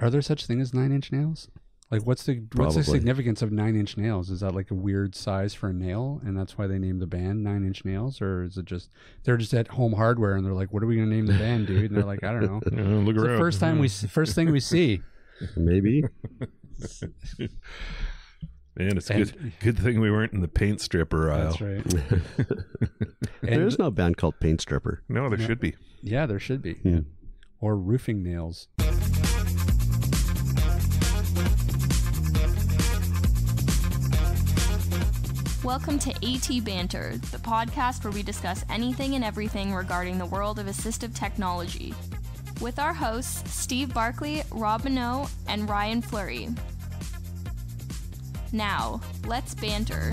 Are there such thing as 9-inch nails? Like, what's the significance of 9-inch nails? Is that like a weird size for a nail, and that's why they named the band 9-inch Nails, or is it just they're just at Home Hardware and they're like, "What are we gonna name the band, dude?" And they're like, "I don't know." Look around. The first thing we see. Maybe. Man, it's good thing we weren't in the paint stripper aisle. That's right. There is no band called Paint Stripper. No, there should be. Yeah, there should be. Yeah. Or Roofing Nails. Welcome to AT Banter, the podcast where we discuss anything and everything regarding the world of assistive technology. With our hosts, Steve Barkley, Rob Minot, and Ryan Fleury. Now, let's banter.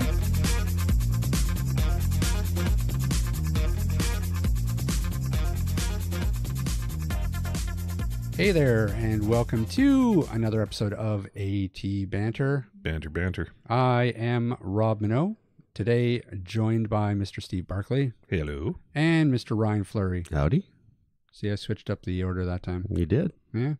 Hey there, and welcome to another episode of AT Banter. Banter. I am Rob Minot, today joined by Mr. Steve Barkley. Hello. And Mr. Ryan Fleury. Howdy. See, I switched up the order that time. You did. Yeah.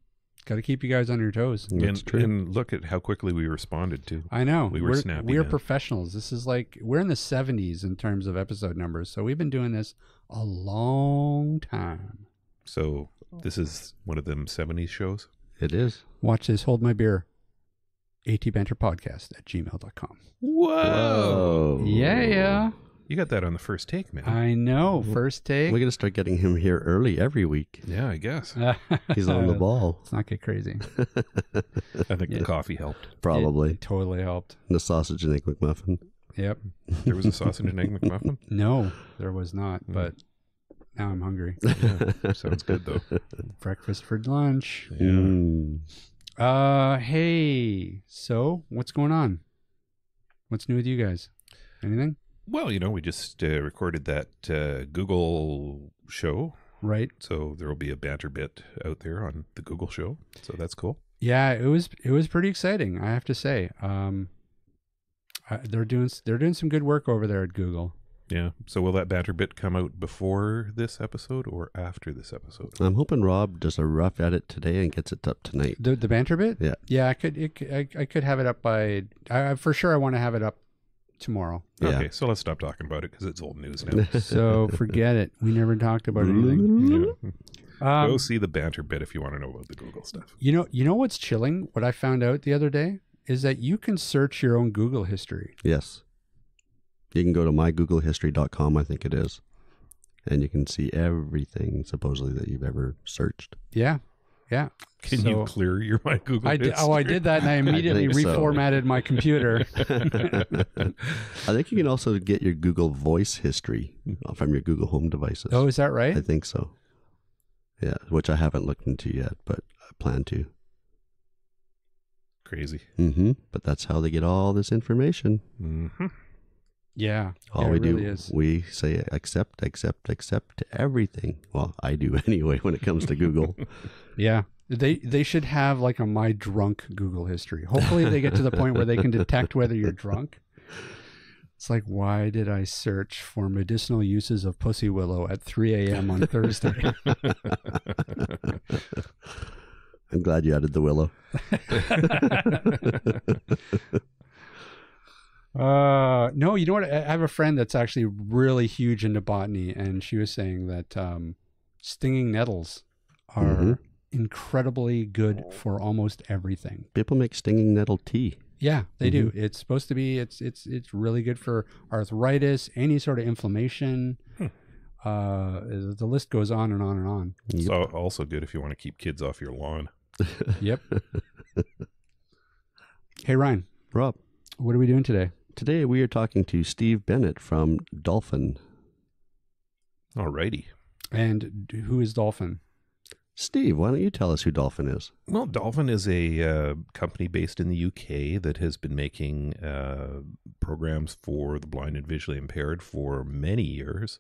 Got to keep you guys on your toes. That's true. And look at how quickly we responded to. I know. We're snappy. We're then. professionals. This is like, we're in the 70s in terms of episode numbers. So we've been doing this a long time. So this is one of them 70s shows? It is. Watch this. Hold my beer. atbanterpodcast@gmail.com. Whoa. Yeah. You got that on the first take, man. I know. First take. We're going to start getting him here early every week. Yeah, I guess. He's on the ball. Let's not get crazy. I think the coffee helped. Probably. It totally helped. And the sausage and egg McMuffin. Yep. There was a sausage and egg McMuffin? No, there was not, but now I'm hungry. Yeah, sounds good, though. Breakfast for lunch. Yeah. Hey, so what's going on? What's new with you guys? Anything? Well, we just recorded that Google show. Right. So there will be a banter bit out there on the Google show. So that's cool. Yeah, it was pretty exciting, I have to say. They're doing some good work over there at Google. Yeah. So will that banter bit come out before this episode or after this episode? I'm hoping Rob does a rough edit today and gets it up tonight. The banter bit? Yeah. Yeah, I could have it up by for sure I want to have it up tomorrow. Yeah. Okay, so let's stop talking about it because it's old news now. So forget it. We never talked about anything. Yeah. Go see the banter bit if you want to know about the Google stuff. You know what's chilling? What I found out the other day is that you can search your own Google history. Yes. You can go to mygooglehistory.com, I think it is. And you can see everything supposedly that you've ever searched. Yeah. Can you clear your My Google history? I did that, and I immediately reformatted my computer. I think you can also get your Google Voice history from your Google Home devices. Oh, is that right? I think so. Yeah, which I haven't looked into yet, but I plan to. Crazy. But that's how they get all this information. Yeah. All we really do, is. we say accept to everything. Well, I do anyway when it comes to Google. Yeah. They should have like a my drunk Google history. Hopefully they get to the point where they can detect whether you're drunk. It's like, why did I search for medicinal uses of pussy willow at 3 a.m. on Thursday? I'm glad you added the willow. No, you know what? I have a friend that's actually really huge into botany, and she was saying that stinging nettles are incredibly good for almost everything. People make stinging nettle tea. Yeah, they do. It's supposed to be. It's really good for arthritis, any sort of inflammation. The list goes on and on and on. It's also good if you want to keep kids off your lawn. Yep. Hey Ryan, Rob, what are we doing today? Today we are talking to Steve Bennett from Dolphin. Alrighty. And who is Dolphin? Steve, why don't you tell us who Dolphin is? Well, Dolphin is a company based in the UK that has been making programs for the blind and visually impaired for many years.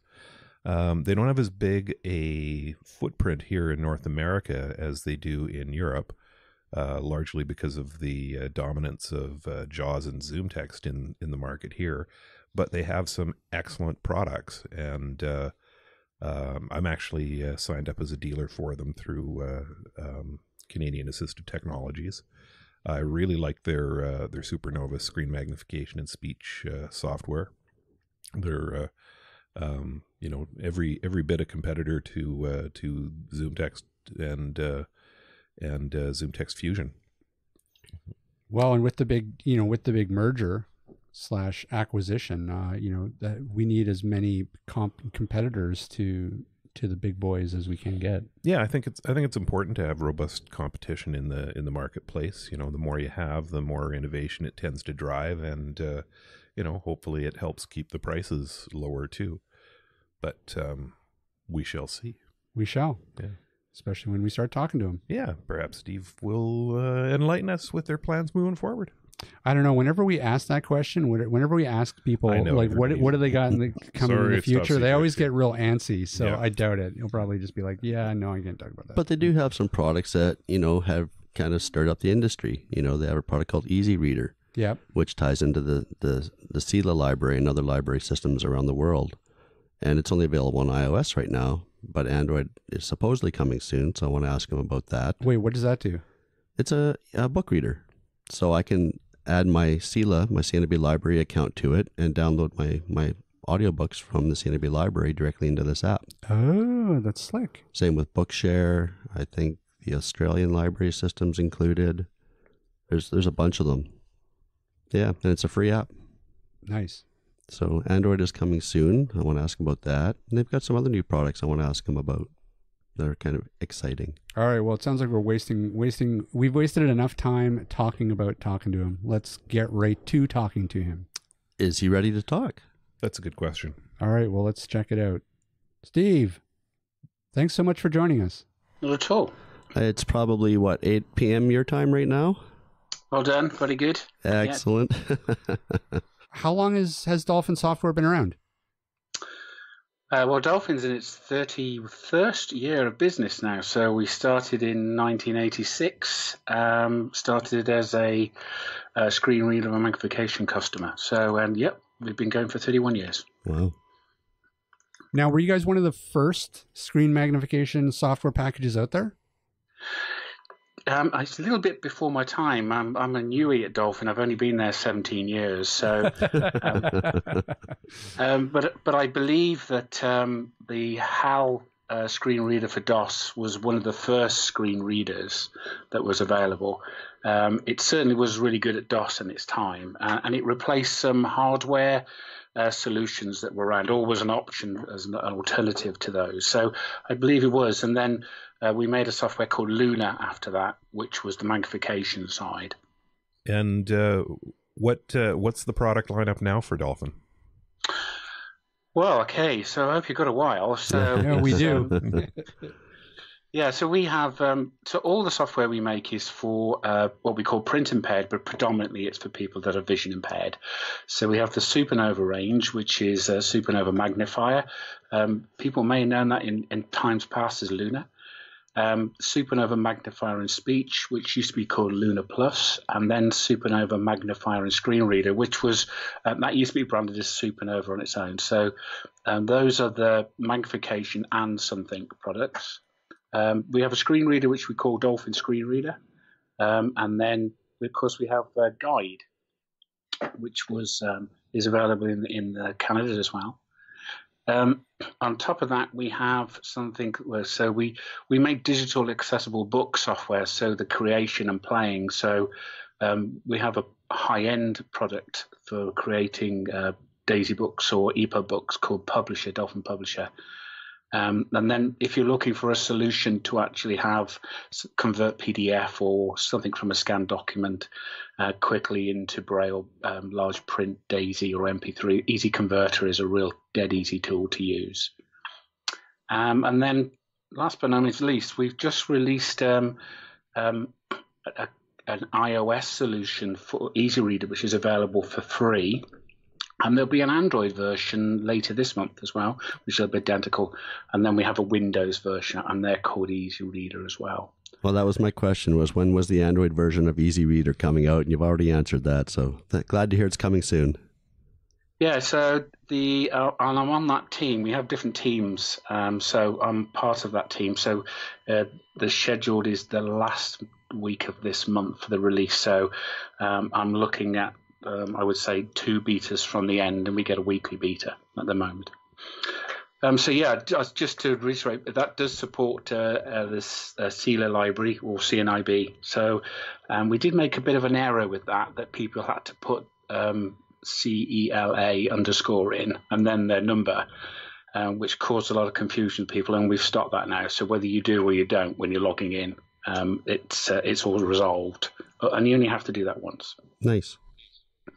They don't have as big a footprint here in North America as they do in Europe, largely because of the dominance of JAWS and Zoom Text in the market here. But they have some excellent products, and I'm actually signed up as a dealer for them through Canadian Assistive Technologies. I really like their SuperNova screen magnification and speech software. They're every bit a competitor to ZoomText and ZoomText Fusion. Well, and with the big merger / acquisition, that we need as many competitors to the big boys as we can get. Yeah, I think it's important to have robust competition in the marketplace. The more you have, the more innovation it tends to drive, and hopefully it helps keep the prices lower too. But we shall see. We shall. Yeah. Especially when we start talking to them. Yeah, perhaps Steve will enlighten us with their plans moving forward. I don't know. Whenever we ask that question, whenever we ask people, like, what do they got coming in the future, they always get real antsy. So yeah. I doubt it. You'll probably just be like, yeah, no, I can't talk about that. But they do have some products that, have kind of stirred up the industry. They have a product called Easy Reader, yep, which ties into the CELA library and other library systems around the world. And it's only available on iOS right now, but Android is supposedly coming soon. So I want to ask him about that. Wait, what does that do? It's a book reader. So I can add my CELA, my CNB library account to it and download my audiobooks from the CNB library directly into this app. Oh, that's slick. Same with Bookshare. I think the Australian library system's included. There's a bunch of them. Yeah, and it's a free app. Nice. So Android is coming soon. I want to ask him about that. And they've got some other new products I want to ask him about. They're kind of exciting. All right. Well, it sounds like we've wasted enough time talking to him. Let's get right to talking to him. Is he ready to talk? That's a good question. All right. Well, let's check it out. Steve, thanks so much for joining us. Not at all. It's probably, 8 p.m. your time right now? Well done. Very good. Excellent. Yeah. How long has Dolphin Software been around? Well, Dolphin's in its 31st year of business now. So we started in 1986, started as a screen reader and magnification customer. So, we've been going for 31 years. Wow. Now, were you guys one of the first screen magnification software packages out there? It's a little bit before my time. I'm a newie at Dolphin. I've only been there 17 years. So, but I believe that the HAL screen reader for DOS was one of the first screen readers that was available. It certainly was really good at DOS in its time, and it replaced some hardware solutions that were around, or was an option as an alternative to those. So I believe it was, and then we made a software called Luna after that, which was the magnification side. And what's the product lineup now for Dolphin? Well, okay, so I hope you've got a while. So yeah, we do. Yeah, so we have so all the software we make is for what we call print impaired, but predominantly it's for people that are vision impaired. So we have the SuperNova range, which is a SuperNova magnifier. People may know that in times past as Luna. SuperNova magnifier and speech, which used to be called Luna Plus, and then SuperNova magnifier and screen reader, which was that used to be branded as SuperNova on its own. So those are the magnification and something products. We have a screen reader which we call Dolphin Screen Reader, and then of course we have Guide, which is available in Canada as well. On top of that, we have something so we make digital accessible book software, so the creation and playing. So we have a high-end product for creating DAISY books or EPUB books called Publisher, Dolphin Publisher. And then if you're looking for a solution to actually convert PDF or something from a scanned document quickly into Braille, large print, DAISY or MP3, Easy Converter is a real dead easy tool to use. And then last but not least, we've just released an iOS solution for Easy Reader, which is available for free. And there'll be an Android version later this month as well, which is identical. And then we have a Windows version, and they're called Easy Reader as well. Well, that was my question, was when was the Android version of Easy Reader coming out? And you've already answered that, so glad to hear it's coming soon. Yeah, so and I'm on that team. We have different teams, so I'm part of that team. So the scheduled is the last week of this month for the release. So I'm looking at, I would say, 2 betas from the end, and we get a weekly beta at the moment. So yeah, just to reiterate, that does support this CELA library or CNIB. So we did make a bit of an error with that people had to put CELA underscore in and then their number, which caused a lot of confusion to people, and we've stopped that now. So whether you do or you don't when you're logging in, it's all resolved, and you only have to do that once. Nice.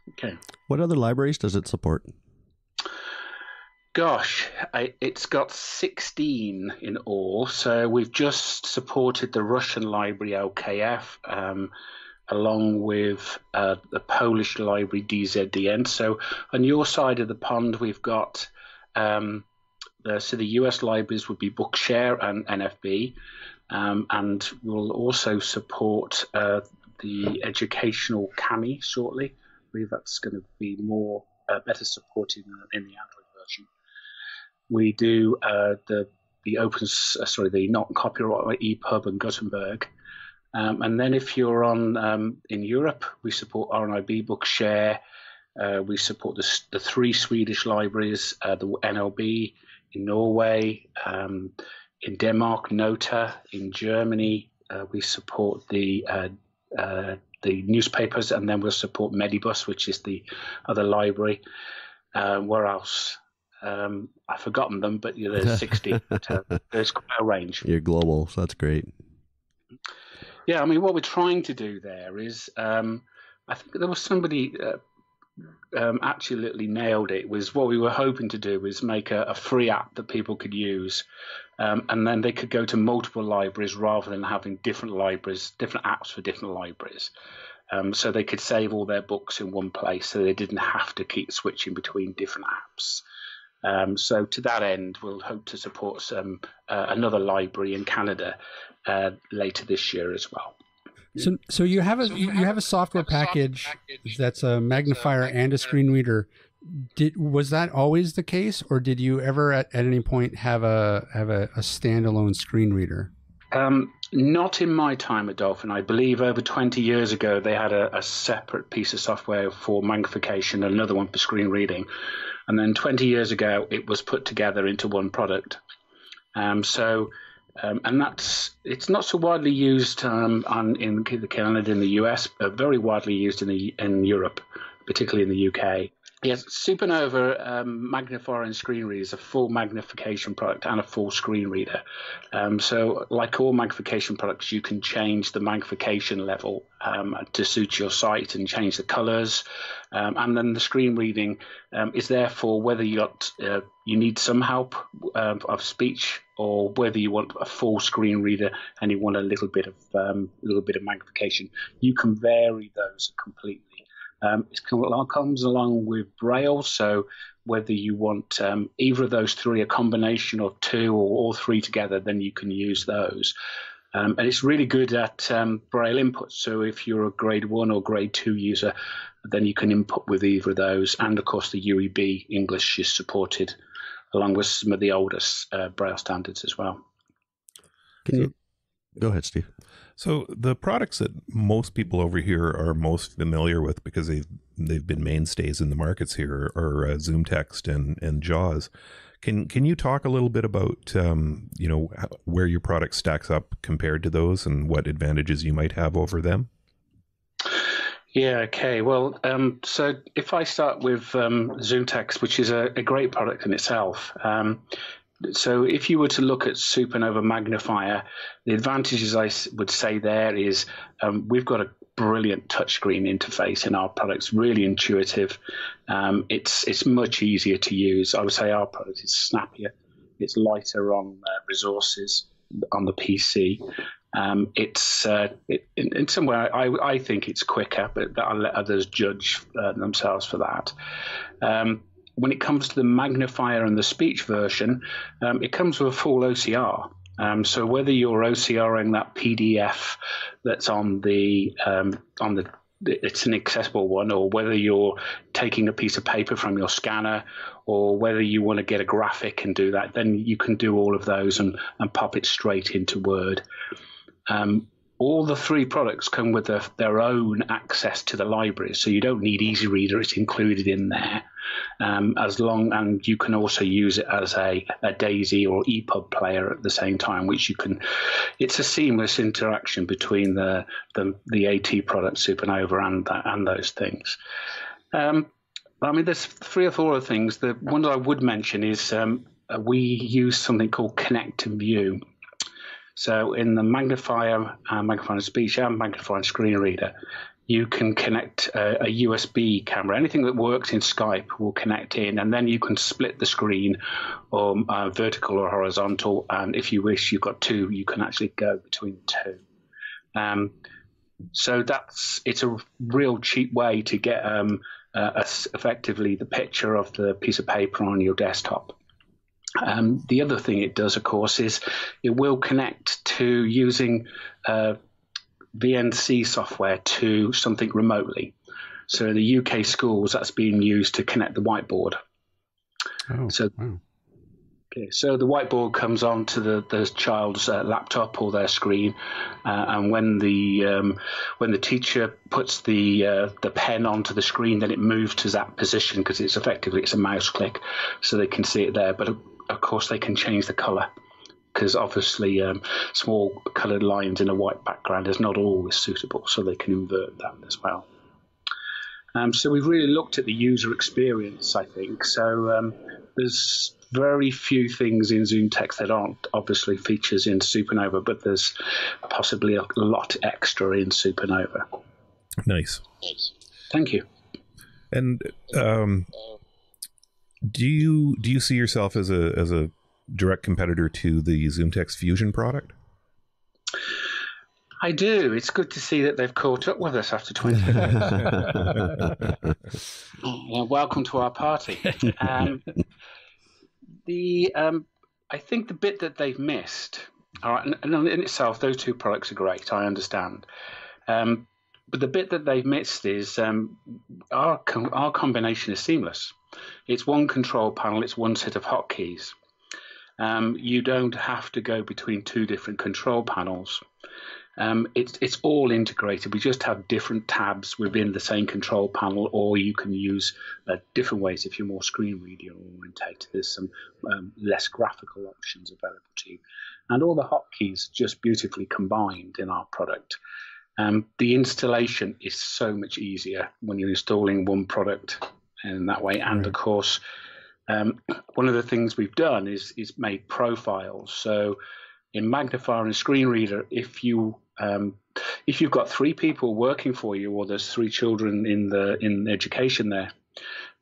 Okay. What other libraries does it support? Gosh, it's got 16 in all. So we've just supported the Russian library LKF, along with the Polish library DZDN. So on your side of the pond, we've got so the US libraries would be Bookshare and NFB, and we'll also support the educational CAMI shortly. I believe that's going to be better supported in the Android version. We do the not copyright EPUB and Gutenberg. And then if you're on in Europe, we support RNIB, Bookshare. We support the 3 Swedish libraries, the NLB in Norway, in Denmark, Nota, in Germany. We support the newspapers, and then we'll support Medibus, which is the other library. Where else? I've forgotten them, but there's 60. There's quite a range. You're global, so that's great. Yeah, I mean, what we're trying to do there is, I think there was somebody absolutely nailed it. Was what we were hoping to do was make a free app that people could use, and then they could go to multiple libraries rather than having different apps for different libraries. So they could save all their books in one place, so they didn't have to keep switching between different apps. So to that end, we'll hope to support another library in Canada later this year as well. So you have a software package that's a magnifier and a screen reader. Was that always the case, or did you ever at any point have a standalone screen reader? Not in my time at Dolphin. I believe over 20 years ago they had a separate piece of software for magnification, another one for screen reading. And then 20 years ago, it was put together into one product. And it's not so widely used in Canada and the US, but very widely used in Europe, particularly in the UK. Yes, SuperNova magnifier and screen reader is a full magnification product and a full screen reader. So like all magnification products, you can change the magnification level to suit your site and change the colors. And then the screen reading is there for whether you need some help of speech, or whether you want a full screen reader and you want a little bit of magnification. You can vary those completely. It comes along with Braille, so whether you want either of those 3, a combination of 2 or all 3 together, then you can use those. And it's really good at Braille input. So if you're a grade 1 or grade 2 user, then you can input with either of those. And of course, the UEB English is supported, along with some of the oldest Braille standards as well. Go ahead, Steve. So the products that most people over here are most familiar with, because they've been mainstays in the markets here, are ZoomText and JAWS. Can you talk a little bit about where your product stacks up compared to those, and what advantages you might have over them? Yeah, okay. Well, so if I start with ZoomText, which is a great product in itself. So if you were to look at SuperNova Magnifier, the advantages I would say there is we've got a brilliant touchscreen interface in our products, really intuitive. It's much easier to use. I would say our product is snappier. It's lighter on resources on the PC. In some way, I think it's quicker, but I'll let others judge themselves for that. When it comes to the magnifier and the speech version, it comes with a full OCR. So whether you're OCRing that PDF that's on the it's an accessible one, or whether you're taking a piece of paper from your scanner, or whether you want to get a graphic and do that, then you can do all of those and pop it straight into Word. All the three products come with their own access to the library, so you don't need Easy Reader; it's included in there. And you can also use it as a DAISY or EPUB player at the same time, which you can. It's a seamless interaction between the AT product SuperNova and those things. There's 3 or 4 other things. The one that I would mention is we use something called Connect and View. So in the magnifier, magnifying speech, and magnifying screen reader, you can connect a USB camera. Anything that works in Skype will connect in, and then you can split the screen, or vertical or horizontal. And if you wish, you've got 2. You can actually go between 2. So it's a real cheap way to get effectively the picture of the piece of paper on your desktop. The other thing it does, of course, is it will connect to using VNC software to something remotely. So in the UK schools, that's being used to connect the whiteboard. Oh, so, wow. Okay, so the whiteboard comes onto the child's laptop or their screen, and when the teacher puts the pen onto the screen, then it moves to that position because it's a mouse click, so they can see it there. But of course, they can change the color, because obviously small coloured lines in a white background is not always suitable, so they can invert that as well. So we've really looked at the user experience, I think. So there's very few things in ZoomText that aren't obviously features in SuperNova, but there's possibly a lot extra in SuperNova. Nice. Thank you. And do you see yourself as a direct competitor to the ZoomText Fusion product? I do. It's good to see that they've caught up with us after 20 years. Welcome to our party. I think the bit that they've missed, all right, and in itself, those 2 products are great. I understand. But the bit that they've missed is our combination is seamless. It's one control panel. It's one set of hotkeys. You don't have to go between 2 different control panels. It's all integrated. We just have different tabs within the same control panel, or you can use different ways if you're more screen reader orientated. There's some less graphical options available to you. And all the hotkeys just beautifully combined in our product. The installation is so much easier when you're installing one product in that way. And of course, one of the things we've done is made profiles. So in magnifier and screen reader, if you've got 3 people working for you, or there's 3 children in education there,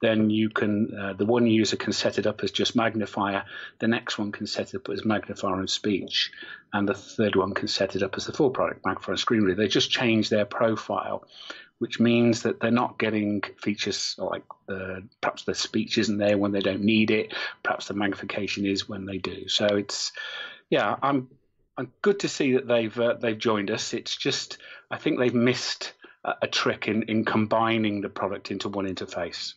then you can the one user can set it up as just magnifier, the next one can set it up as magnifier and speech, and the third one can set it up as the full product, magnifier and screen reader. They just change their profile, which means that they're not getting features like perhaps the speech isn't there when they don't need it, perhaps the magnification is when they do. So it's I'm good to see that they've joined us. It's just I think they've missed a trick in combining the product into one interface.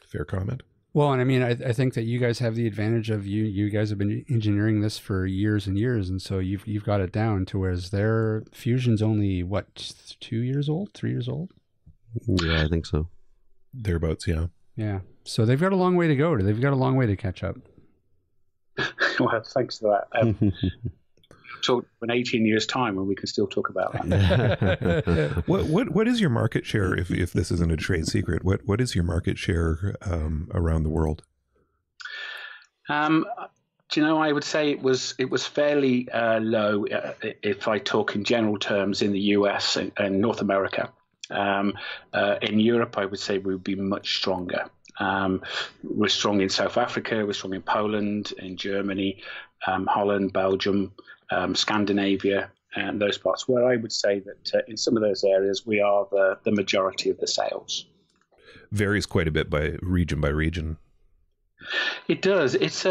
Fair comment. Well, and I mean, I think that you guys have the advantage of you guys have been engineering this for years and years, and so you've got it down to whereas their Fusion's only 2 years old, 3 years old. Yeah, I think so. Thereabouts, yeah. Yeah. So they've got a long way to go. They've got a long way to catch up. Well, thanks for that. So in 18 years' time, when we can still talk about that. What is your market share, if this isn't a trade secret? What is your market share around the world? Do you know? I would say it was fairly low if I talk in general terms in the US and North America. In Europe, I would say we would be much stronger. We're strong in South Africa, we're strong in Poland, in Germany, Holland, Belgium, Scandinavia, and those parts, where I would say that in some of those areas we are the majority of the sales. Varies quite a bit by region. It does. It's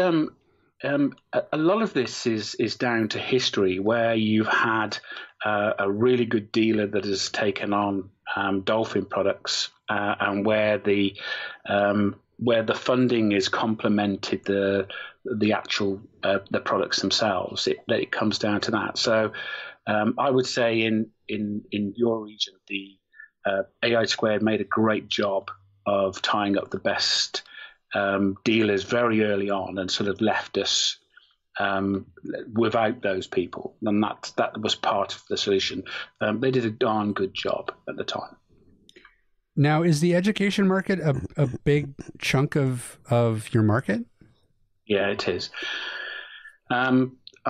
A lot of this is down to history, where you've had a really good dealer that has taken on Dolphin products, and where the funding is complemented the actual the products themselves. It comes down to that. So I would say in your region, the AI Squared made a great job of tying up the best dealers very early on, and sort of left us without those people, and that was part of the solution. They did a darn good job at the time. Now, is the education market a big chunk of your market? Yeah, it is. I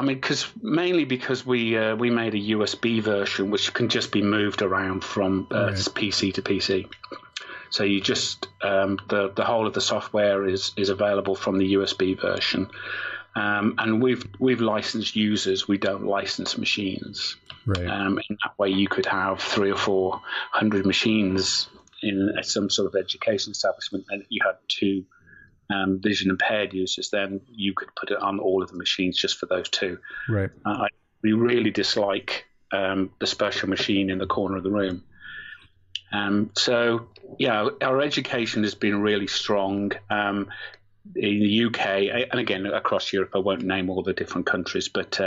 mean, mainly because we made a USB version which can just be moved around from PC to PC. So you just the whole of the software is available from the USB version, and we've licensed users. We don't license machines. Right. In that way, you could have 300 or 400 machines in some sort of education establishment, and if you had two vision impaired users, then you could put it on all of the machines just for those two. Right. We really dislike the special machine in the corner of the room. So, yeah, our education has been really strong in the UK, and again, across Europe. I won't name all the different countries, but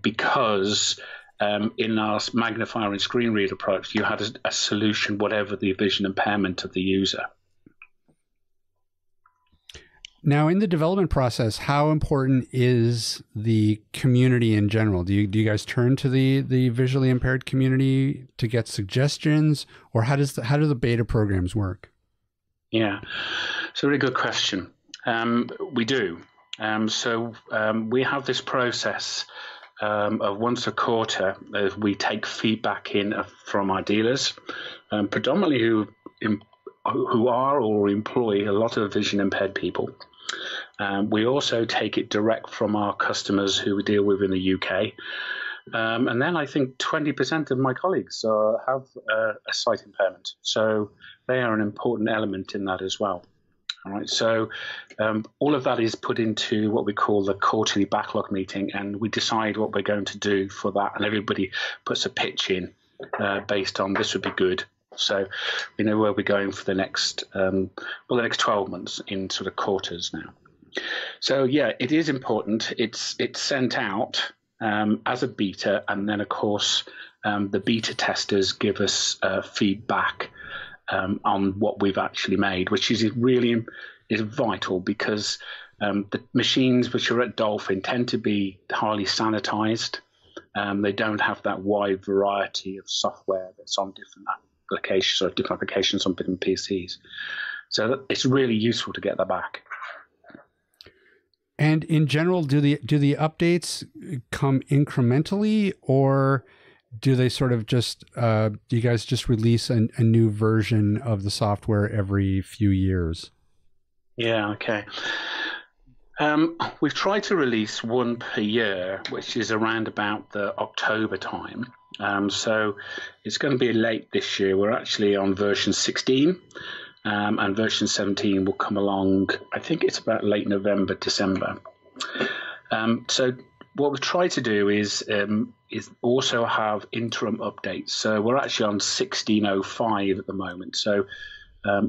because in our magnifier and screen reader products, you had a solution, whatever the vision impairment of the user. Now, in the development process, how important is the community in general? Do you guys turn to the visually impaired community to get suggestions, or how do the beta programs work? Yeah, it's a really good question. We do. So we have this process of once a quarter, we take feedback in from our dealers, predominantly who are or employ a lot of vision impaired people. We also take it direct from our customers who we deal with in the UK. And then I think 20% of my colleagues have a sight impairment. So they are an important element in that as well. All right. So all of that is put into what we call the quarterly backlog meeting, and we decide what we're going to do for that. And everybody puts a pitch in based on this would be good. So we know where we're going for the next the next 12 months in sort of quarters now. So yeah, it is important. It's sent out as a beta, and then of course the beta testers give us feedback on what we've actually made, which is really vital, because the machines which are at Dolphin tend to be highly sanitized. They don't have that wide variety of software that's on different applications or different applications on different PCs. So it's really useful to get that back. And in general, do the updates come incrementally, or do they sort of just do you guys just release a new version of the software every few years? Yeah, okay. We've tried to release one per year, which is around about the October time. So it's going to be late this year. We're actually on version 16, and version 17 will come along, I think it's about late November, December. So what we've tried to do is also have interim updates. So we're actually on 16.05 at the moment. So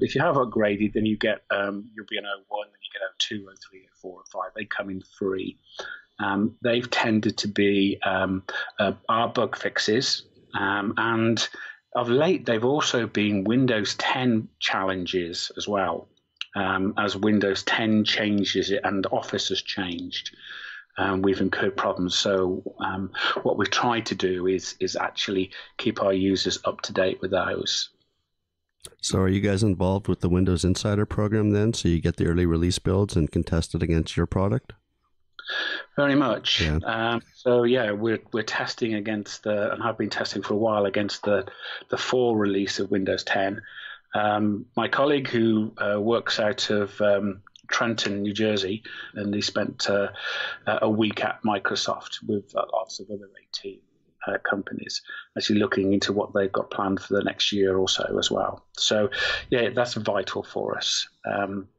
if you have upgraded, then you get you'll be an 01, then you get 02, 03, 04, 05. They come in free. They've tended to be our bug fixes, and of late they've also been Windows 10 challenges as well, as Windows 10 changes and Office has changed. We've incurred problems. So what we've tried to do is actually keep our users up to date with those. So are you guys involved with the Windows Insider program then? So you get the early release builds and can test it against your product? Very much. Yeah. So yeah, we're testing against and have been testing for a while against the fall release of Windows 10. My colleague who works out of Trenton, New Jersey, and he spent a week at Microsoft with lots of other AT companies, actually looking into what they've got planned for the next year or so as well. So, yeah, that's vital for us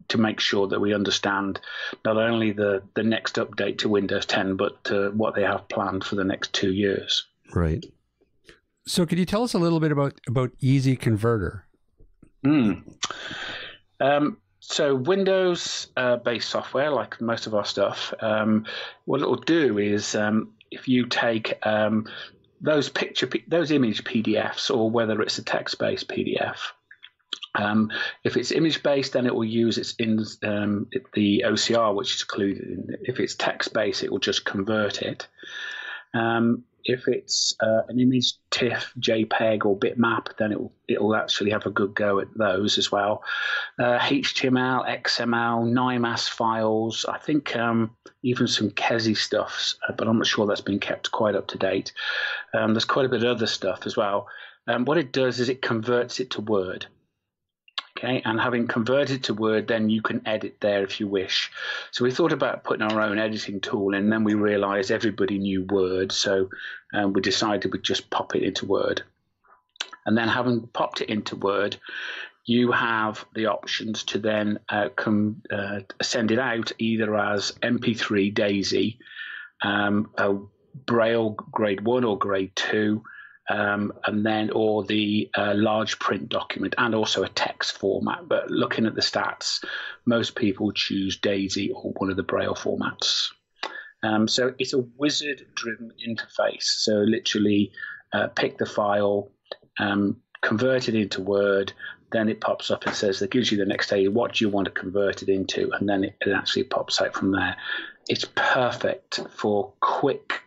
to make sure that we understand not only the next update to Windows 10, but what they have planned for the next 2 years. Right. So could you tell us a little bit about Easy Converter? So Windows-based software, like most of our stuff, what it will do is if you take those image PDFs, or whether it's a text-based PDF, if it's image-based, then it will use the OCR, which is included in it. If it's text-based, it will just convert it. If it's an image, TIFF, JPEG, or bitmap, then it will actually have a good go at those as well. HTML, XML, NIMAS files, I think even some KESI stuffs, but I'm not sure that's been kept quite up to date. There's quite a bit of other stuff as well. What it does is it converts it to Word. Okay, and having converted to Word, then you can edit there if you wish. So we thought about putting our own editing tool in, and then we realized everybody knew Word, so we decided we'd just pop it into Word. And then having popped it into Word, you have the options to then send it out either as MP3 DAISY, a Braille grade 1 or grade 2, and then or the large print document, and also a text format. But looking at the stats, most people choose DAISY or one of the Braille formats. So it's a wizard-driven interface. So literally pick the file, convert it into Word, then it pops up and says, that gives you the next day, what do you want to convert it into? And then it actually pops out from there. It's perfect for quick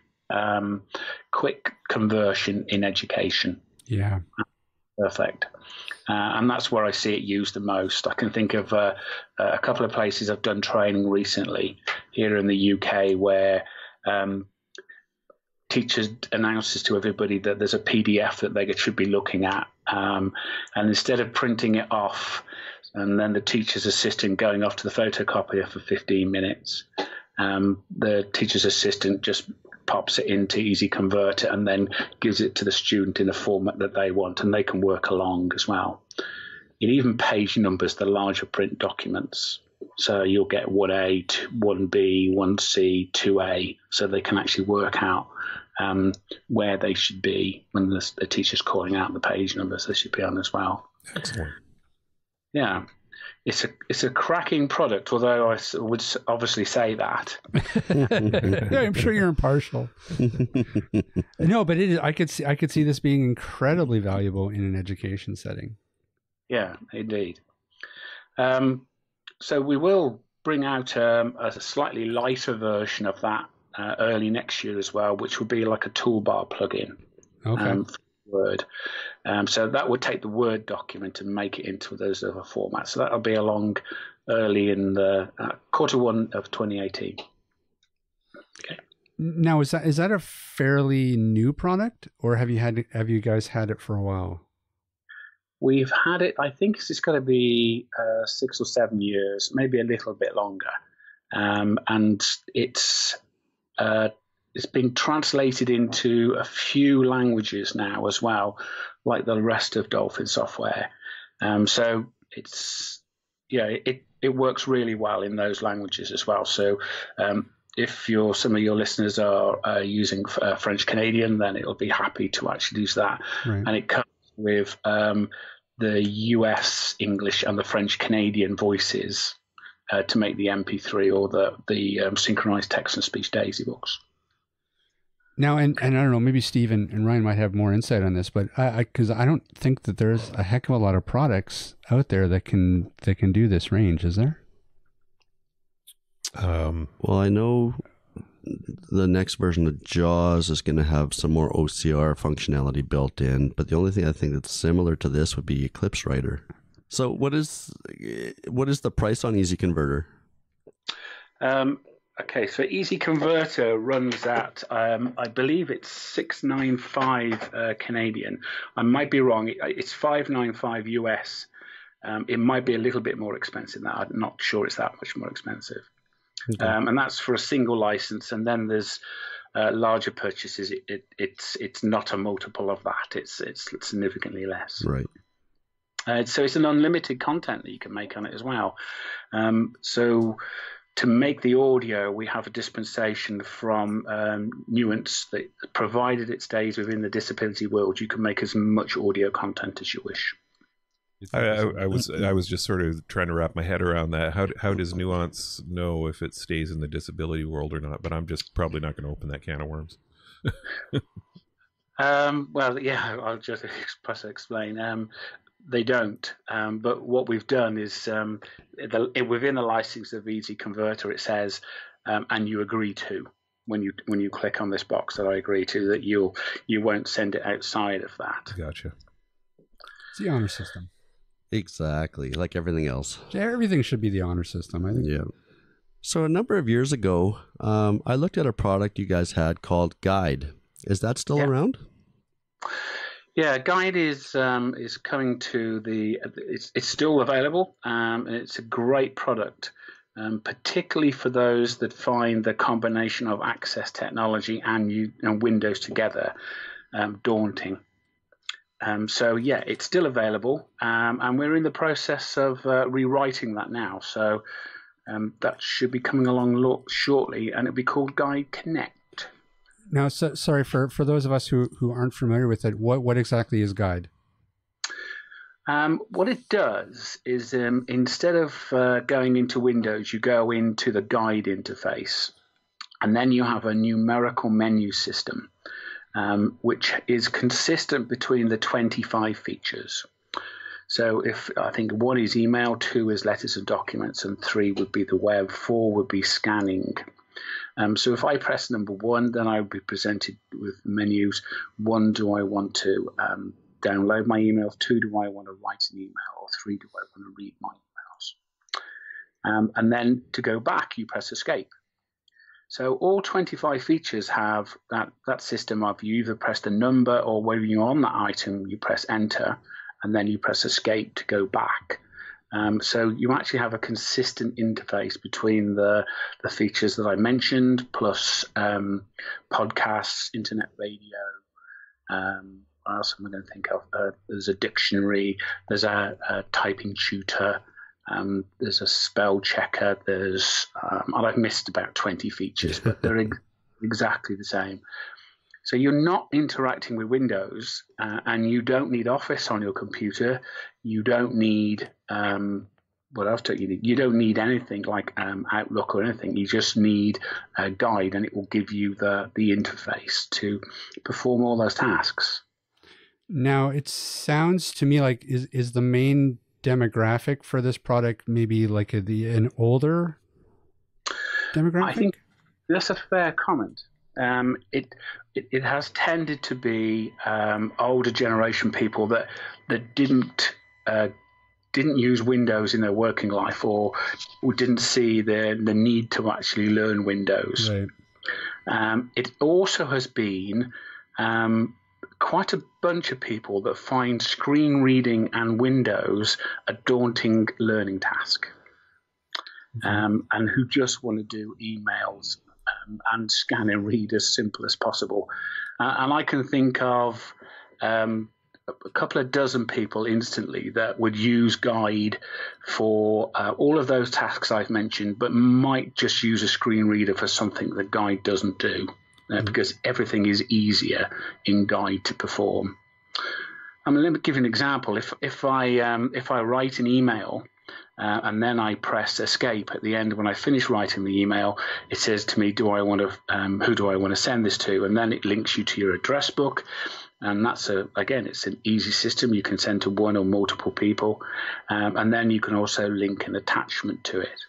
conversion in education. Yeah. Perfect. And that's where I see it used the most. I can think of a couple of places I've done training recently here in the UK where teachers announces to everybody that there's a PDF that they should be looking at. And instead of printing it off and then the teacher's assistant going off to the photocopier for 15 minutes, the teacher's assistant just pops it into Easy Converter and then gives it to the student in the format that they want, and they can work along as well. It even page numbers the larger print documents. So you'll get 1A, 1B, 1C, 2A, so they can actually work out where they should be when the teacher's calling out the page numbers they should be on as well. Excellent. Yeah. It's a cracking product, although I would obviously say that. Yeah, I'm sure you're impartial. No, but it is. I could see this being incredibly valuable in an education setting. Yeah, indeed. So we will bring out a slightly lighter version of that early next year as well, which would be like a toolbar plugin. Okay. For Word. So that would take the Word document and make it into those other formats. So that'll be along early in the Q1 of 2018. Okay. Now, is that a fairly new product, or have you guys had it for a while? We've had it. I think it's going to be 6 or 7 years, maybe a little bit longer, and it's been translated into a few languages now as well, like the rest of Dolphin software. So it works really well in those languages as well. So if some of your listeners are using French Canadian, then it'll be happy to actually use that. Right. And it comes with the US English and the French Canadian voices to make the MP3 or the synchronized text and speech DAISY books. Now, and I don't know, maybe Steve and Ryan might have more insight on this, but because I don't think that there's a heck of a lot of products out there that can do this range, is there? Well, I know the next version of JAWS is going to have some more OCR functionality built in, but the only thing I think that's similar to this would be Eclipse Writer. So what is the price on Easy Converter? Okay, so Easy Converter runs at, I believe it's $695 Canadian. I might be wrong. It's $595 US. It might be a little bit more expensive than that. I'm not sure it's that much more expensive. Okay. And that's for a single license. And then there's larger purchases, it's not a multiple of that. It's significantly less. Right. So it's an unlimited content that you can make on it as well. So to make the audio, we have a dispensation from Nuance that, provided it stays within the disability world, you can make as much audio content as you wish. I was just sort of trying to wrap my head around that. How does Nuance know if it stays in the disability world or not? But I'm just probably not going to open that can of worms. Well, yeah, I'll just explain. They don't. But what we've done is within the license of Easy Converter, it says, and you agree to, when you click on this box, that I agree to, that you won't send it outside of that. Gotcha. It's the honor system. Exactly, like everything else. Everything should be the honor system, I think. Yeah. So a number of years ago, I looked at a product you guys had called Guide. Is that still around? Yeah, Guide is coming to the. It's still available, and it's a great product, particularly for those that find the combination of Access technology and Windows together daunting. So yeah, it's still available, and we're in the process of rewriting that now. So that should be coming along shortly, and it'll be called Guide Connect. Now, sorry for those of us who aren't familiar with it. What exactly is Guide? What it does is instead of going into Windows, you go into the Guide interface, and then you have a numerical menu system, which is consistent between the 25 features. So I think 1 is email, 2 is letters and documents, and 3 would be the web, 4 would be scanning. So if I press number 1, then I would be presented with menus. 1, do I want to download my emails? 2, do I want to write an email? Or 3, do I want to read my emails? And then to go back, you press escape. So all 25 features have that system of you either press the number, or when you're on that item, you press enter, and then you press escape to go back. So you actually have a consistent interface between the features that I mentioned, plus podcasts, internet radio. What else am I going to think of? There's a dictionary. There's a typing tutor. There's a spell checker. And I've missed about 20 features, but they're exactly the same. So you're not interacting with Windows, and you don't need Office on your computer. You don't need what else do you need? You don't need anything like Outlook or anything. You just need a Guide, and it will give you the interface to perform all those tasks. Now, it sounds to me like is the main demographic for this product maybe like an older demographic? I think that's a fair comment. It has tended to be older generation people that didn't use Windows in their working life, or didn't see the need to actually learn Windows. Right. It also has been quite a bunch of people that find screen reading and Windows a daunting learning task, and who just want to do emails and scan and read as simple as possible. And I can think of a couple of dozen people instantly that would use Guide for all of those tasks I've mentioned, but might just use a screen reader for something that Guide doesn't do, because everything is easier in Guide to perform. Let me give you an example. If I write an email, and then I press escape at the end. When I finish writing the email, it says to me, who do I want to send this to? And then it links you to your address book. And that's it's an easy system. You can send to one or multiple people. And then you can also link an attachment to it.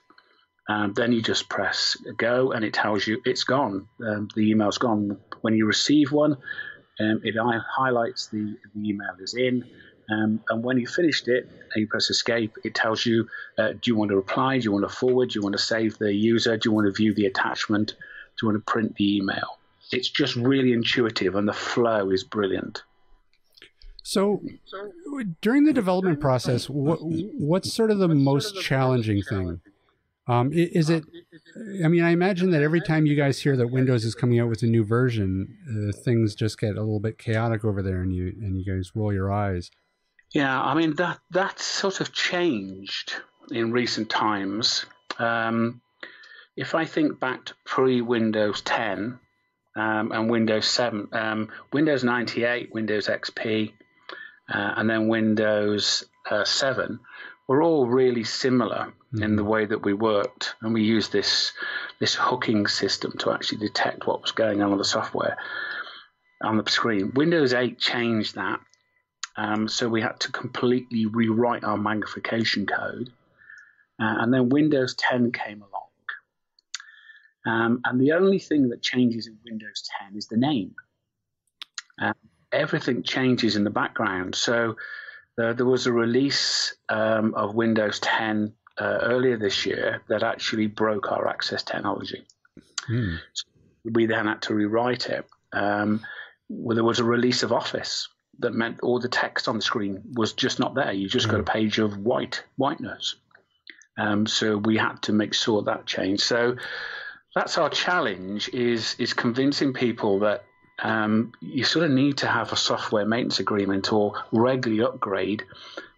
Then you just press go, and it tells you it's gone. The email's gone. When you receive one, it highlights the email is in. And when you finished it and you press escape, it tells you, do you want to reply? Do you want to forward? Do you want to save the user? Do you want to view the attachment? Do you want to print the email? It's just really intuitive, and the flow is brilliant. So during the development process, what's sort of the most challenging thing? Is it? I mean, I imagine that every time you guys hear that Windows is coming out with a new version, things just get a little bit chaotic over there, and you guys roll your eyes. Yeah, I mean that's sort of changed in recent times. If I think back to pre-Windows 10 and Windows 7, Windows 98, Windows XP, and then Windows 7 were all really similar in the way that we worked, and we used this hooking system to actually detect what was going on with the software on the screen. Windows 8 changed that, so we had to completely rewrite our magnification code, and then Windows 10 came along. And the only thing that changes in Windows 10 is the name. Everything changes in the background. So there was a release of Windows 10 earlier this year that actually broke our access technology. So we then had to rewrite it. There was a release of Office that meant all the text on the screen was just not there. You just got a page of whiteness. So we had to make sure that changed. So that's our challenge, is convincing people that you sort of need to have a software maintenance agreement or regularly upgrade,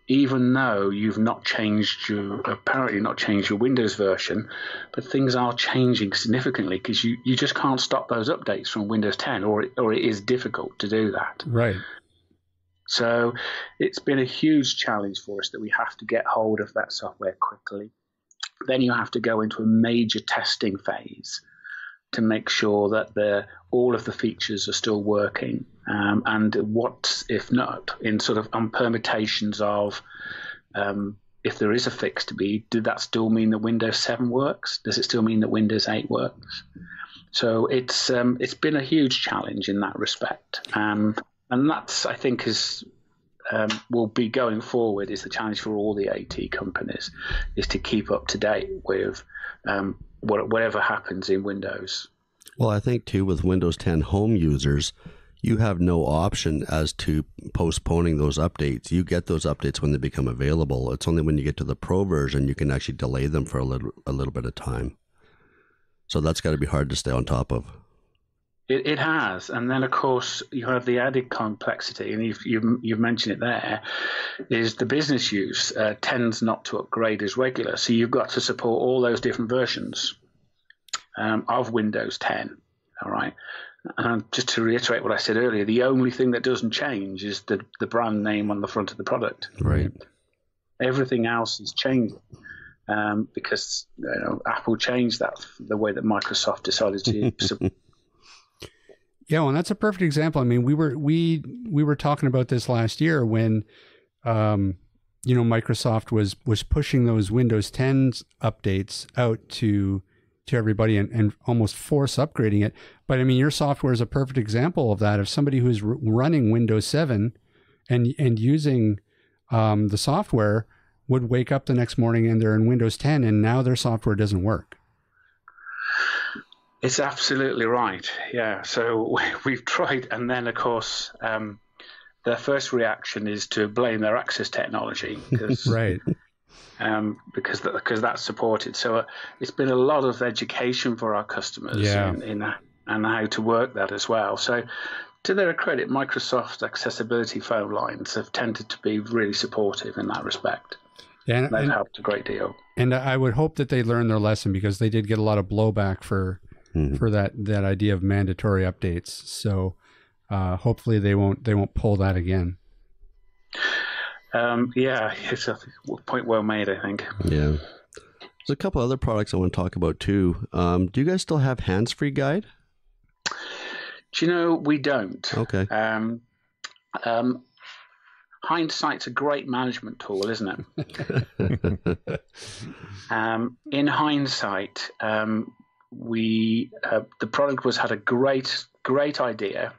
even though you've apparently not changed your Windows version, but things are changing significantly because you just can't stop those updates from Windows 10, or it is difficult to do that. Right. So it's been a huge challenge for us that we have to get hold of that software quickly. Then you have to go into a major testing phase to make sure that all of the features are still working. And what if not, in sort of permutations of if there is a fix to be, did that still mean that Windows 7 works? Does it still mean that Windows 8 works? So it's been a huge challenge in that respect. And that's, I think, will be going forward, is the challenge for all the AT companies, is to keep up to date with whatever happens in Windows. Well, I think too, with Windows 10 home users, you have no option as to postponing those updates. You get those updates when they become available. It's only when you get to the Pro version you can actually delay them for a little bit of time. So that's got to be hard to stay on top of. It has, and then of course you have the added complexity, and you've mentioned it there, is the business use tends not to upgrade as regular, so you've got to support all those different versions of Windows 10. All right, and just to reiterate what I said earlier, the only thing that doesn't change is the brand name on the front of the product. Right. Everything else is changing because Apple changed that the way that Microsoft decided to. Yeah, well, and that's a perfect example. I mean, we were talking about this last year when, Microsoft was pushing those Windows 10 updates out to everybody and almost force upgrading it. But I mean, your software is a perfect example of that. If somebody who's running Windows 7 and using the software would wake up the next morning and they're in Windows 10 and now their software doesn't work. It's absolutely right. Yeah. So we've tried, and then of course their first reaction is to blame their access technology because right. Because that's supported. So it's been a lot of education for our customers in and how to work that as well. So to their credit, Microsoft accessibility phone lines have tended to be really supportive in that respect. Yeah, they've helped a great deal. And I would hope that they learn their lesson, because they did get a lot of blowback for that idea of mandatory updates. So hopefully they won't pull that again. It's a point well made, I think. Yeah. There's a couple other products I want to talk about too. Do you guys still have hands-free guide? Do you know, we don't. Okay. Hindsight's a great management tool, isn't it? In hindsight, the product had a great idea,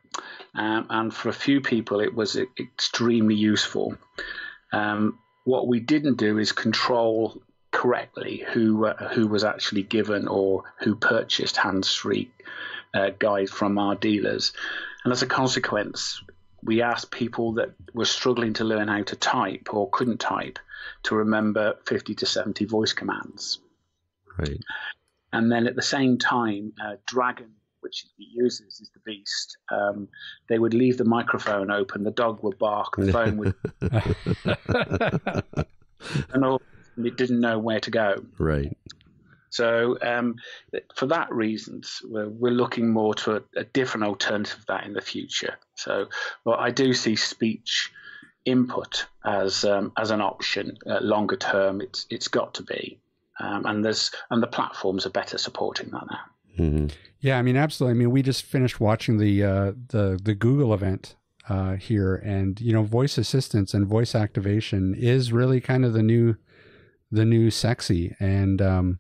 and for a few people it was extremely useful. What we didn't do is control correctly who was actually given or who purchased hands-free guide from our dealers, and as a consequence, we asked people that were struggling to learn how to type or couldn't type to remember 50 to 70 voice commands. Right. And then at the same time, Dragon, which he uses, is the beast. They would leave the microphone open, the dog would bark, the phone would, and all, it didn't know where to go. Right. So for that reasons, we're looking more to a different alternative of that in the future. So, well, I do see speech input as an option longer term. It's got to be, and the platforms are better supporting that now. Mm-hmm. Yeah, I mean, absolutely. I mean, we just finished watching the Google event here, and voice assistance and voice activation is really kind of the new sexy, and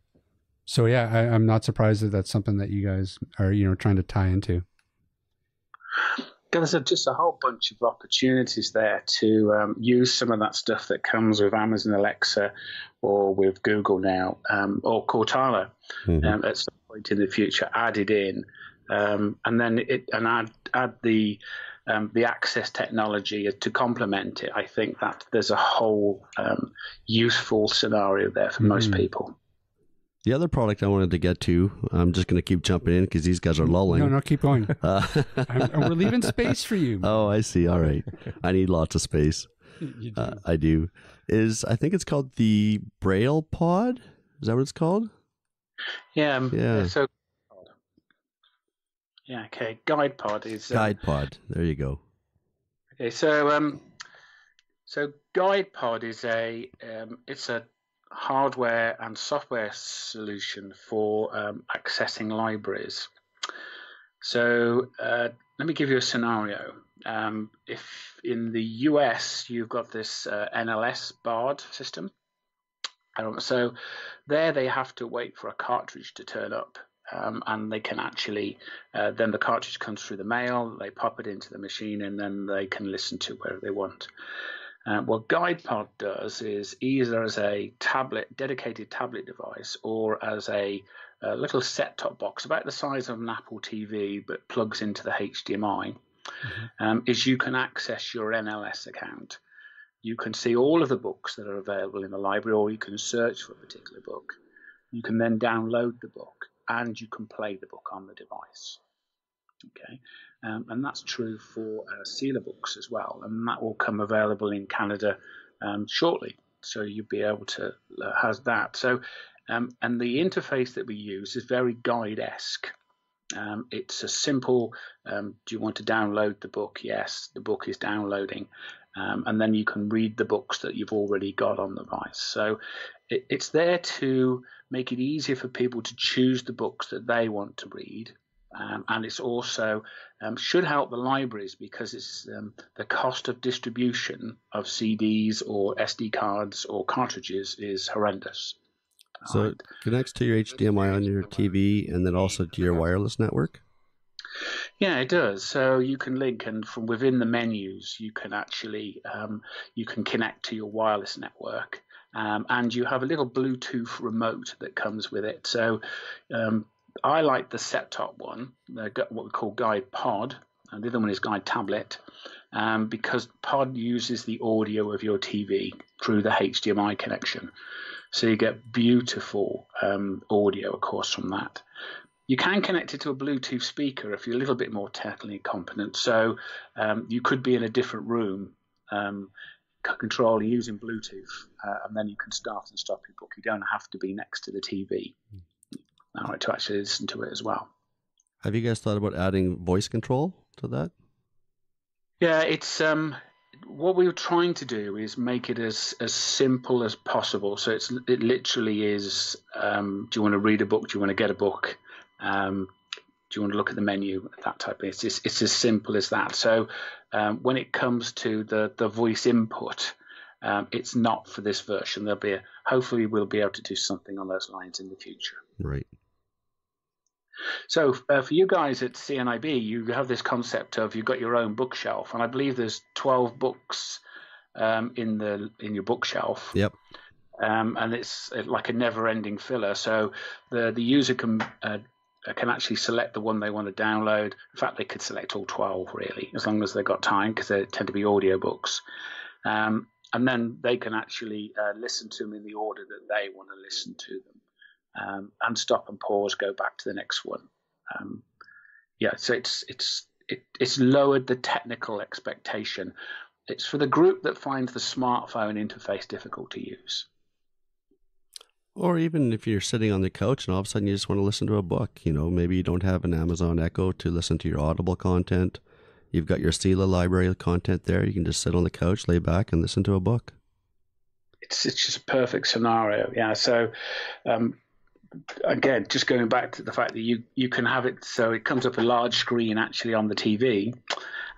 so yeah, I'm not surprised that that's something that you guys are trying to tie into. There's just a whole bunch of opportunities there to use some of that stuff that comes with Amazon Alexa or with Google now, or Cortana at some point in the future added in, and then add the access technology to complement it. I think that there's a whole useful scenario there for most people. The other product I wanted to get to, I'm just going to keep jumping in because these guys are lulling. No, keep going. We're leaving space for you. Oh, I see. All right. I need lots of space. You do. I do. I think it's called the Braille Pod. Is that what it's called? Yeah. Yeah. So, yeah. Okay. Guide Pod is Guide Pod. There you go. Okay. So Guide Pod is it's a hardware and software solution for accessing libraries. So let me give you a scenario. If in the US you've got this NLS BARD system, so there they have to wait for a cartridge to turn up, and they can actually then the cartridge comes through the mail, they pop it into the machine, and then they can listen to wherever they want. What GuidePod does is either as a dedicated tablet device, or as a little set-top box about the size of an Apple TV but plugs into the HDMI, is you can access your NLS account. You can see all of the books that are available in the library, or you can search for a particular book. You can then download the book, and you can play the book on the device. Okay. And that's true for Sealer books as well, and that will come available in Canada shortly. So you'll be able to have that. So, and the interface that we use is very guide-esque. It's a simple, do you want to download the book? Yes, the book is downloading. And then you can read the books that you've already got on the device. So it's there to make it easier for people to choose the books that they want to read. And it's also should help the libraries, because it's the cost of distribution of CDs or SD cards or cartridges is horrendous. So it connects to your HDMI on your TV and then also to your wireless network? Yeah, it does. So you can link, and from within the menus, you can actually you can connect to your wireless network, and you have a little Bluetooth remote that comes with it. So I like the set-top one, what we call Guide Pod, and the other one is Guide Tablet, because Pod uses the audio of your TV through the HDMI connection. So you get beautiful audio, of course, from that. You can connect it to a Bluetooth speaker if you're a little bit more technically competent. So you could be in a different room, control using Bluetooth, and then you can start and stop your book. You don't have to be next to the TV to actually listen to it as well. Have you guys thought about adding voice control to that? Yeah, it's what we were trying to do is make it as simple as possible. So it literally is, do you want to read a book? Do you want to get a book? Do you want to look at the menu? That type of thing. It's as simple as that. So when it comes to the voice input, it's not for this version. Hopefully we'll be able to do something on those lines in the future. Right. So for you guys at CNIB, you have this concept of you've got your own bookshelf, and I believe there's 12 books in your bookshelf. Yep. And it's like a never-ending filler. So the user can actually select the one they want to download. In fact, they could select all 12 really, as long as they've got time, because they tend to be audiobooks. And then they can actually listen to them in the order that they want to listen to them. and stop and pause, go back to the next one. So it's lowered the technical expectation. It's for the group that finds the smartphone interface difficult to use. Or even if you're sitting on the couch and all of a sudden you just want to listen to a book, maybe you don't have an Amazon Echo to listen to your Audible content. You've got your Stila library content there. You can just sit on the couch, lay back, and listen to a book. It's just a perfect scenario. Yeah. So, again, just going back to the fact that you can have it so it comes up a large screen actually on the TV,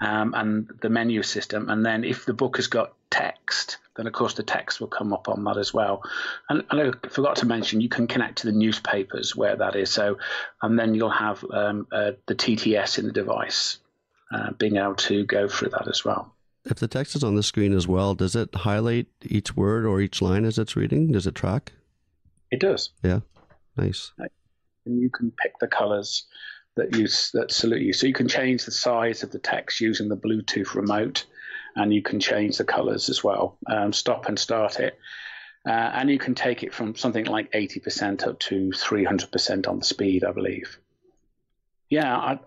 and the menu system, and then if the book has got text, then of course the text will come up on that as well. And I forgot to mention you can connect to the newspapers where that is. So, and then you'll have the TTS in the device, being able to go through that as well. If the text is on the screen as well, does it highlight each word or each line as it's reading? Does it track? It does. Yeah, nice. And you can pick the colors that salute you. So you can change the size of the text using the Bluetooth remote, and you can change the colors as well. Stop and start it. And you can take it from something like 80% up to 300% on the speed, I believe. Yeah,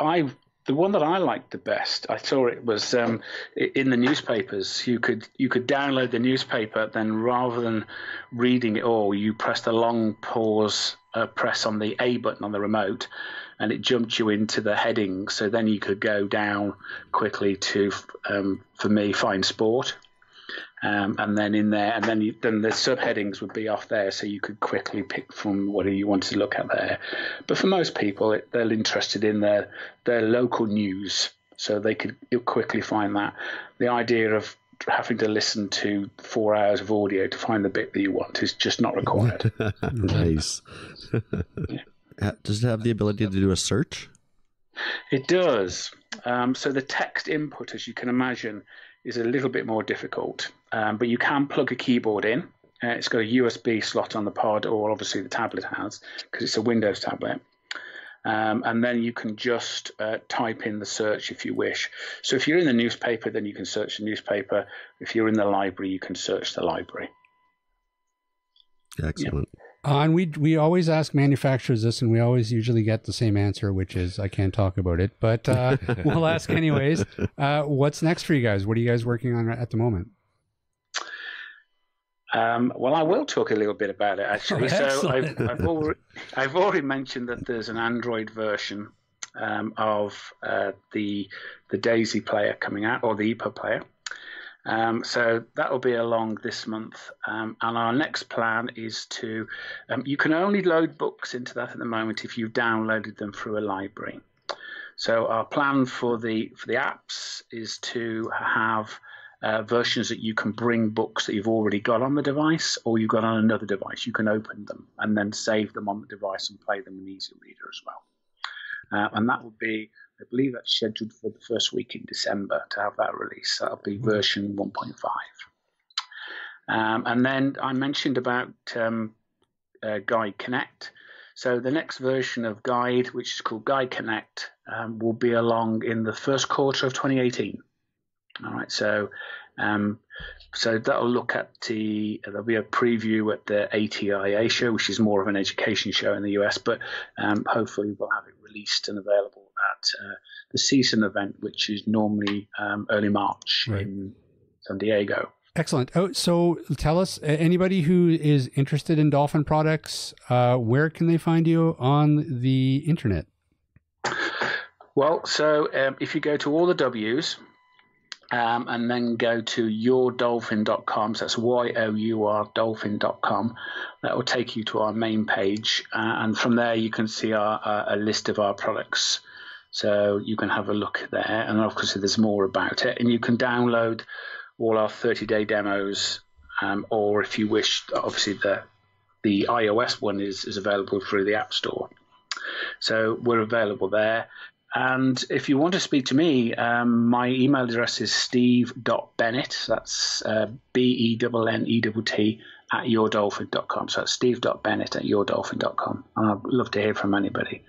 the one that I liked the best, I saw it was in the newspapers. You could download the newspaper, then rather than reading it all, you press the long pause, press on the A button on the remote, and it jumped you into the headings. So then you could go down quickly to, for me, find sport. And then in there, and then the subheadings would be off there, so you could quickly pick from whatever you wanted to look at there. But for most people, they're interested in their local news, so they could quickly find that. The idea of having to listen to 4 hours of audio to find the bit that you want is just not required. Nice. Yeah. Does it have the ability to do a search? It does. So the text input, as you can imagine, is a little bit more difficult, but you can plug a keyboard in. It's got a USB slot on the pod, or obviously the tablet has, because it's a Windows tablet. And then you can just type in the search if you wish. So if you're in the newspaper, then you can search the newspaper. If you're in the library, you can search the library. Excellent. Yeah. And we always ask manufacturers this, and we always usually get the same answer, which is I can't talk about it, but we'll ask anyways. What's next for you guys? What are you guys working on at the moment? Well, I will talk a little bit about it, actually. Oh, so I've already mentioned that there's an Android version of the Daisy player coming out, or the EPUB player. So that will be along this month. And our next plan is to, you can only load books into that at the moment if you've downloaded them through a library. So our plan for the apps is to have versions that you can bring books that you've already got on the device, or you've got on another device. You can open them and then save them on the device and play them in Easy Reader as well. And that will be, I believe that's scheduled for the first week in December to have that release. That'll be version 1.5. And then I mentioned about Guide Connect. So the next version of Guide, which is called Guide Connect, will be along in the first quarter of 2018. All right, so that'll look at there'll be a preview at the ATIA show, which is more of an education show in the US, but hopefully we'll have it released and available at the season event, which is normally early March in San Diego. Excellent. Oh, so tell us, anybody who is interested in Dolphin products, where can they find you on the internet? Well, so if you go to all the W's, and then go to yourdolphin.com, so that's YOUR dolphin.com. That will take you to our main page, and from there you can see a list of our products. So you can have a look there, and obviously there's more about it. And you can download all our 30-day demos, or if you wish, obviously the iOS one is available through the App Store. So we're available there. And if you want to speak to me, my email address is steve.bennett. That's BENNETT at yourdolphin.com. So that's steve.bennett at yourdolphin.com. And I'd love to hear from anybody.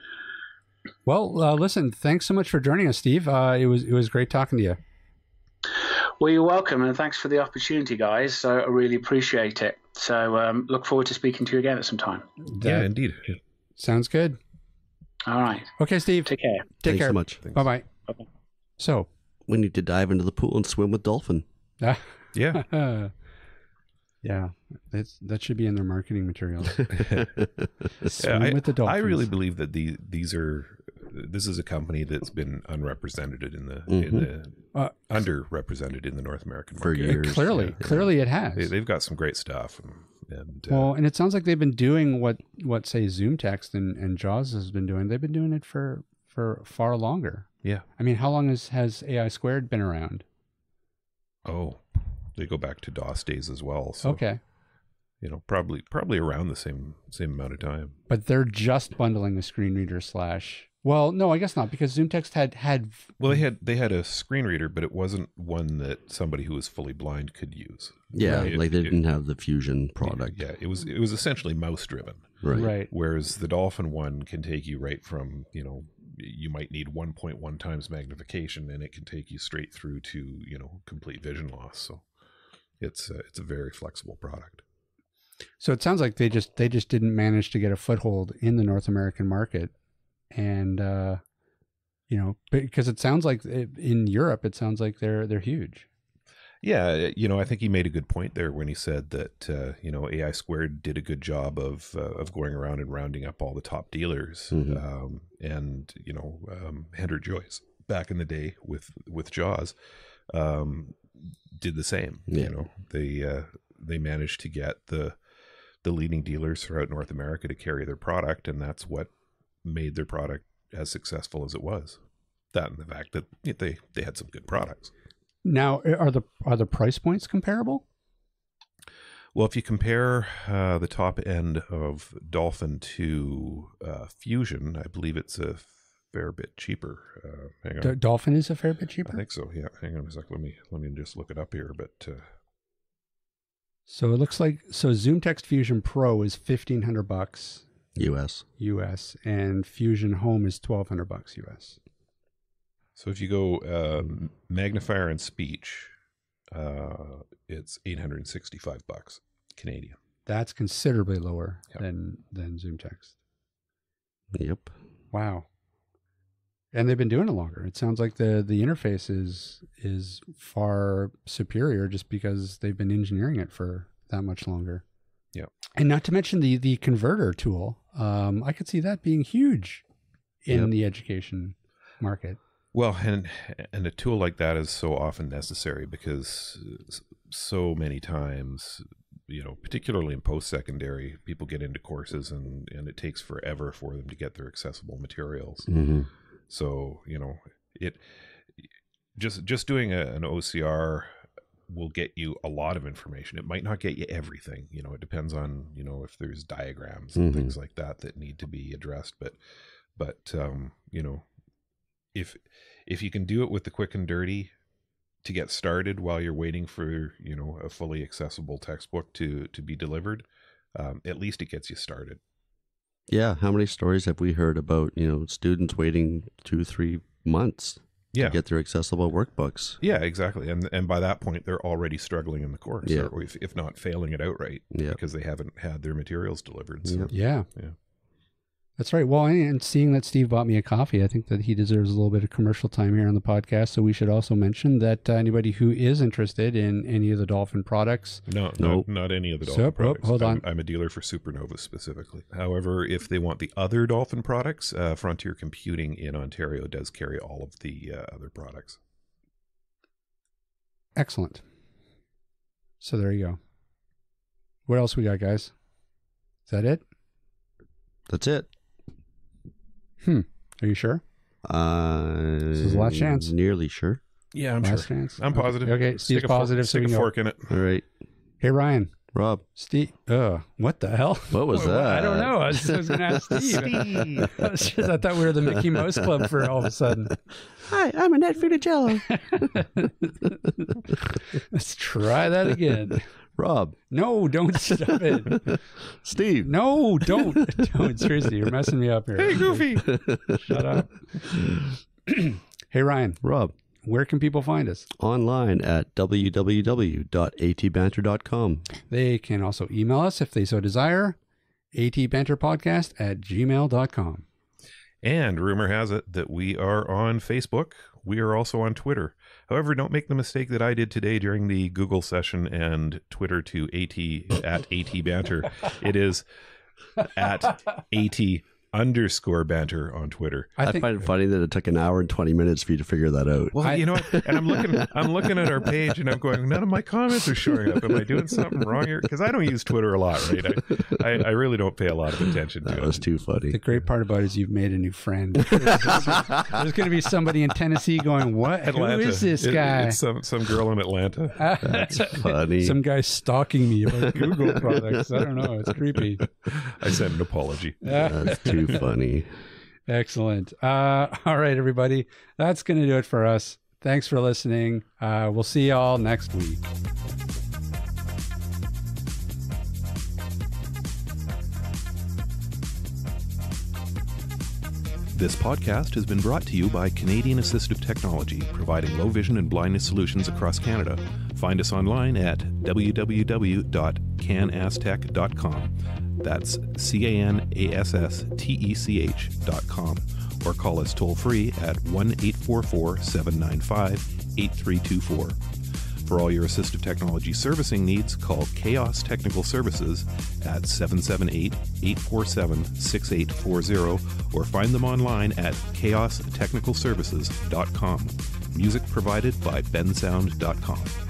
Well, listen, thanks so much for joining us, Steve. It was great talking to you. Well, you're welcome, and thanks for the opportunity, guys. So I really appreciate it. So look forward to speaking to you again at some time. Yeah, indeed. Sounds good. All right. Okay, Steve. Take care. Take Thanks care. so much. Bye-bye. Bye-bye. So. We need to dive into the pool and swim with Dolphin. Yeah. Yeah, that should be in their marketing materials. Yeah, with the Dolphins. I really believe that this is a company that's been unrepresented in the underrepresented in the North American market For years. Clearly it has. They've got some great stuff, and and it sounds like they've been doing what say Zoom Text and JAWS has been doing. They've been doing it for far longer. Yeah. I mean, how long has AI Squared been around? Oh, they go back to DOS days as well. So, okay. Probably around the same amount of time. But they're just bundling a screen reader / well, no, I guess not, because ZoomText had well, they had a screen reader, but it wasn't one that somebody who was fully blind could use. Yeah, Right? like they didn't have the Fusion product. Yeah, it was essentially mouse driven. Right. Whereas the Dolphin one can take you right from, you might need 1.1 times magnification, and it can take you straight through to, complete vision loss. So it's a very flexible product. So it sounds like they just didn't manage to get a foothold in the North American market, and because it sounds like in Europe it sounds like they're huge. Yeah, I think he made a good point there when he said that AI Squared did a good job of going around and rounding up all the top dealers, and Henry Joyce back in the day with JAWS did the same. Yeah. They managed to get the leading dealers throughout North America to carry their product, and that's what made their product as successful as it was. That and the fact that they had some good products. Now, are the price points comparable? Well, if you compare the top end of Dolphin to Fusion, I believe it's a fair bit cheaper. Hang on. Dolphin is a fair bit cheaper? I think so, yeah. Hang on a sec. Let me just look it up here. But so it looks like ZoomText Fusion Pro is $1,500 US, and Fusion Home is $1,200 US. So if you go magnifier and speech, it's $865 Canadian. That's considerably lower than ZoomText. Yep. Wow. And they've been doing it longer. It sounds like the interface is far superior just because they've been engineering it for that much longer. Yeah. And not to mention the converter tool. I could see that being huge in the education market. Well, and a tool like that is so often necessary because so many times, particularly in post-secondary, people get into courses and it takes forever for them to get their accessible materials. Mm-hmm. So, it just doing an OCR will get you a lot of information. It might not get you everything. It depends on, if there's diagrams and things like that need to be addressed. But if you can do it with the quick and dirty to get started while you're waiting for, a fully accessible textbook to be delivered, at least it gets you started. Yeah. How many stories have we heard about, students waiting 2-3 months to get their accessible workbooks? Yeah, exactly. And by that point, they're already struggling in the course, or if not failing it outright because they haven't had their materials delivered. So, yeah. That's right. Well, and seeing that Steve bought me a coffee, I think that he deserves a little bit of commercial time here on the podcast. So we should also mention that anybody who is interested in any of the Dolphin products. No, not any of the Dolphin products. Hold on. I'm a dealer for SuperNova specifically. However, if they want the other Dolphin products, Frontier Computing in Ontario does carry all of the other products. Excellent. So there you go. What else we got, guys? Is that it? That's it. Are you sure? This is the last chance. Nearly sure. Yeah, I'm last sure. chance. I'm positive. Okay, Steve's positive. Stick a fork in it. All right. Hey, Ryan. Rob. Steve. What the hell? What was that? I don't know. I was going to ask Steve. I thought we were the Mickey Mouse Club for all of a sudden. Hi, I'm Annette Funicello. Let's try that again. Rob. No, don't stop it. Steve. No, don't. Seriously, you're messing me up here. Hey, Goofy. Shut up. Hey, Ryan. Rob. where can people find us? Online at www.atbanter.com. They can also email us if they so desire, atbanterpodcast@gmail.com. And rumor has it that we are on Facebook. We are also on Twitter. However, don't make the mistake that I did today during the Google session and Twitter to at ATBanter. It is at AT_banter on Twitter. I find it funny that it took an hour and 20 minutes for you to figure that out. Well, you know what? And I'm looking at our page and I'm going, none of my comments are showing up. Am I doing something wrong here? Because I don't use Twitter a lot, right? I really don't pay a lot of attention to it. That was too funny. The great part about it is you've made a new friend. There's going to be somebody in Tennessee going, what? Atlanta. Who is this guy? It's some girl in Atlanta. That's funny. Some guy stalking me about Google products. I don't know. It's creepy. I sent an apology. That's too funny. Excellent. All right, everybody. That's going to do it for us. Thanks for listening. We'll see you all next week. This podcast has been brought to you by Canadian Assistive Technology, providing low vision and blindness solutions across Canada. Find us online at www.canastech.com. That's CANASSTECH.com. Or call us toll free at 1-844-795-8324. For all your assistive technology servicing needs, call Chaos Technical Services at 778-847-6840 or find them online at chaostechnicalservices.com. Music provided by bensound.com.